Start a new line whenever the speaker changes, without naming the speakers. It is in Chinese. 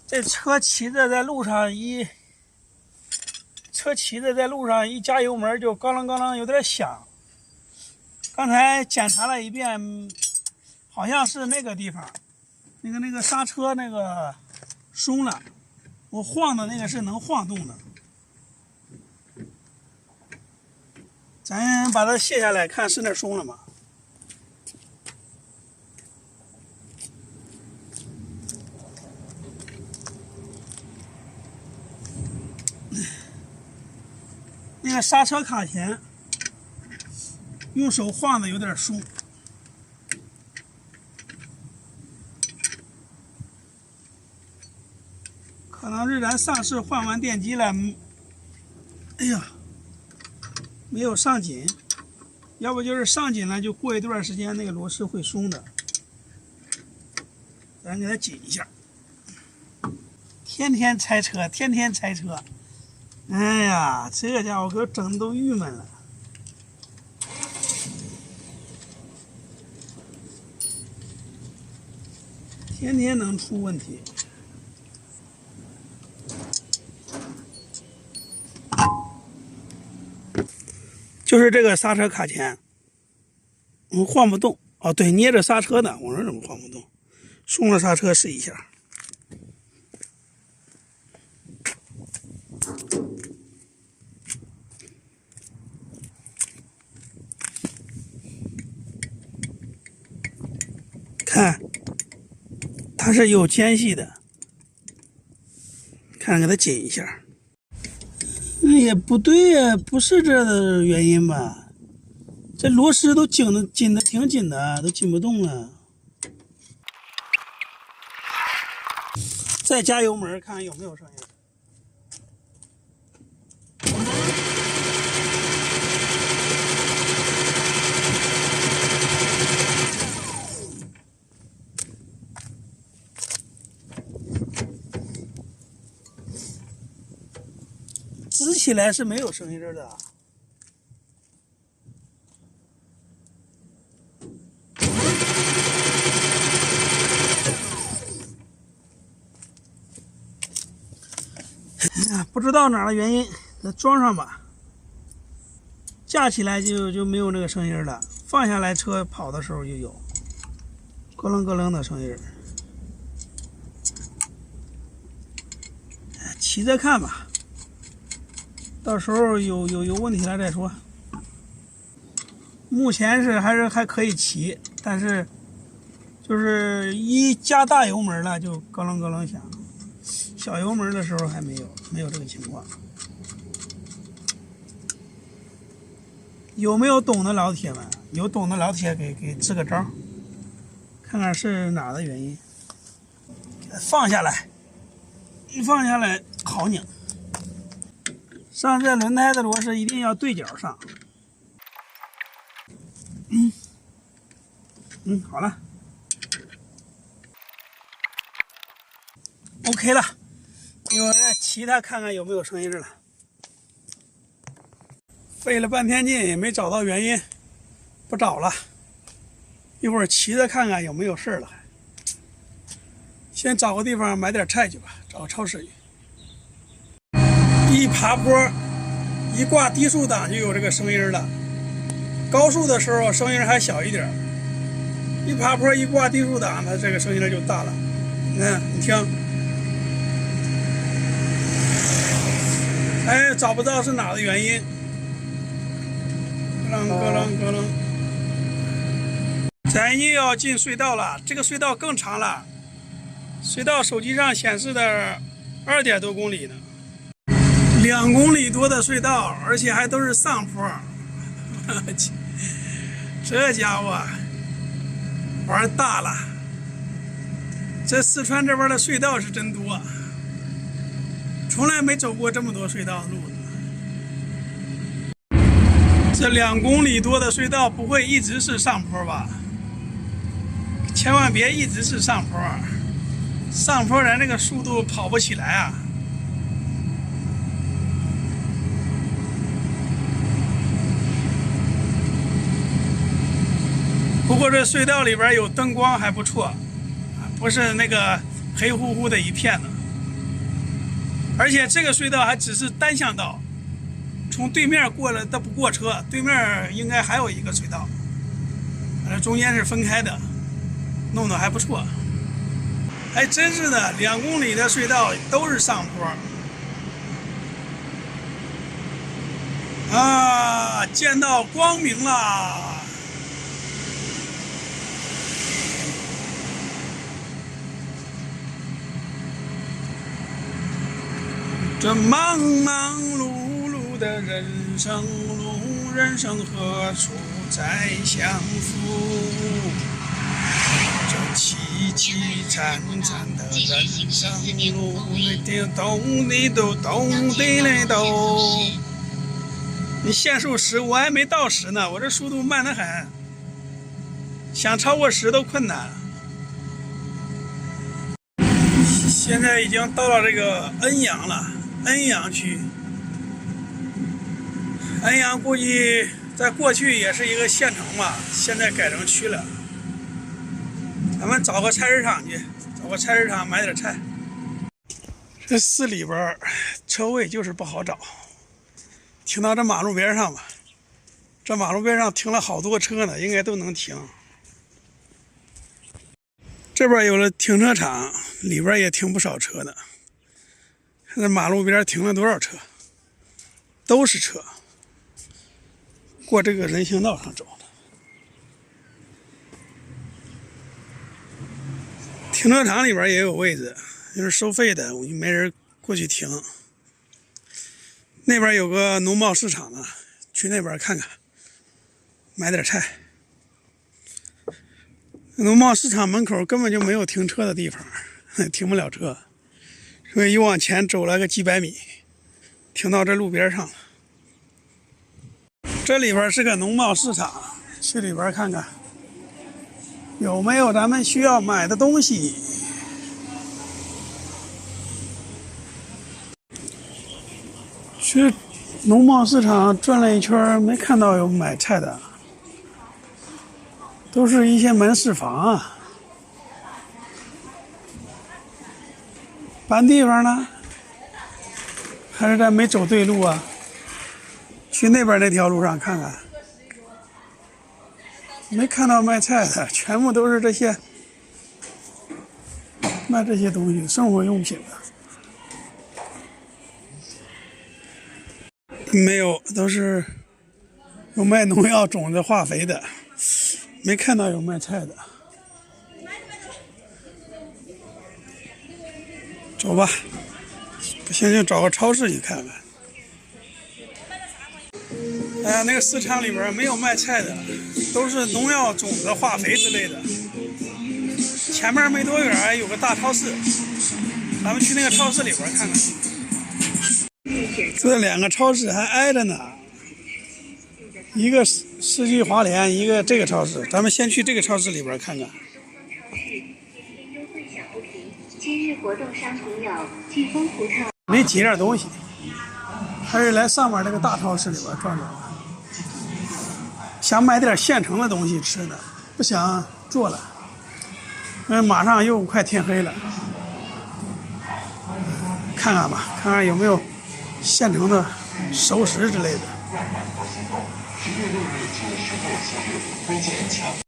这车骑着在路上加油门就咯啷咯啷有点响。刚才检查了一遍，好像是那个地方，那个刹车那个松了，我晃的那个是能晃动的。咱把它卸下来看是那松了吗？那个刹车卡钳用手晃的有点松，可能是咱上市换完电机了，哎呀，没有上紧，要不就是上紧了，就过一段时间那个螺丝会松的。咱给它紧一下。天天拆车，天天拆车，哎呀，这家伙给我整都郁闷了。天天能出问题。就是这个刹车卡钳，晃不动。哦，对，捏着刹车呢。我说怎么晃不动？松了刹车试一下。看，它是有间隙的。看，给它紧一下。也不对呀，不是这的原因吧？这螺丝都紧的挺紧的，都紧不动了。再加油门看有没有声音。支起来是没有声音的。不知道哪儿的原因，再装上吧。架起来就没有那个声音了，放下来车跑的时候就有，咯楞咯楞的声音。骑着看吧，到时候有问题了再说。目前是还可以骑，但是就是一加大油门了就咯楞咯楞响。小油门的时候还没有这个情况。有没有懂的老铁们？有懂的老铁给支个招，看看是哪的原因。给它放下来，一放下来好拧。上这轮胎的螺丝一定要对角上。好了 ，OK 了。一会儿再骑它看看有没有声音了。费了半天劲也没找到原因，不找了。一会儿骑着看看有没有事了。先找个地方买点菜去吧，找个超市去。一爬坡，一挂低速档就有这个声音了。高速的时候声音还小一点，一爬坡一挂低速档，它这个声音就大了。你看，你听。哎，找不到是哪的原因，咯楞咯楞咯楞。咱又要进隧道了，这个隧道更长了，隧道手机上显示的2点多公里呢，2公里多的隧道，而且还都是上坡，这家伙玩大了。这四川这边的隧道是真多。从来没走过这么多隧道的路呢。这2公里多的隧道不会一直是上坡吧？千万别一直是上坡，上坡咱这个速度跑不起来啊。不过这隧道里边有灯光还不错，不是那个黑乎乎的一片的。而且这个隧道还只是单向道，从对面过来它不过车，对面应该还有一个隧道，中间是分开的，弄得还不错。还真是的，2公里的隧道都是上坡。啊，见到光明啦！这忙忙碌碌的人生路，人生何处再相逢？这凄凄惨惨的人生路，你听咚的都咚的嘞都。你限速10，我还没到10呢，我这速度慢得很，想超过10都困难。现在已经到了这个恩阳了，恩阳区。恩阳估计在过去也是一个县城吧，现在改成区了。咱们找个菜市场去，找个菜市场买点菜。这市里边车位就是不好找。停到这马路边上吧，这马路边上停了好多车呢，应该都能停。这边有了停车场，里边也停不少车呢。看这马路边停了多少车，都是车，过这个人行道上走的。停车场里边也有位置，就是收费的，我就没人过去停。那边有个农贸市场呢，去那边看看，买点菜。农贸市场门口根本就没有停车的地方，停不了车，所以一往前走了个几百米，停到这路边上了。这里边是个农贸市场，去里边看看有没有咱们需要买的东西。去农贸市场转了一圈，没看到有买菜的，都是一些门市房啊。搬地方呢？还是咱没走对路啊？去那边那条路上看看，没看到卖菜的，全部都是这些卖这些东西，生活用品的。没有，都是有卖农药、种子、化肥的，没看到有卖菜的。走吧，不行就找个超市去看看。哎呀，那个市场里边没有卖菜的，都是农药、种子、化肥之类的。前面没多远有个大超市，咱们去那个超市里边看看。这2个超市还挨着呢，一个世纪华联，一个这个超市。咱们先去这个超市里边看看。今日活动商品有飓风葡萄。没几样东西，还是来上面那个大超市里边转转。想买点现成的东西吃的，不想做了，因为马上又快天黑了。看看吧，看看有没有现成的熟食之类的。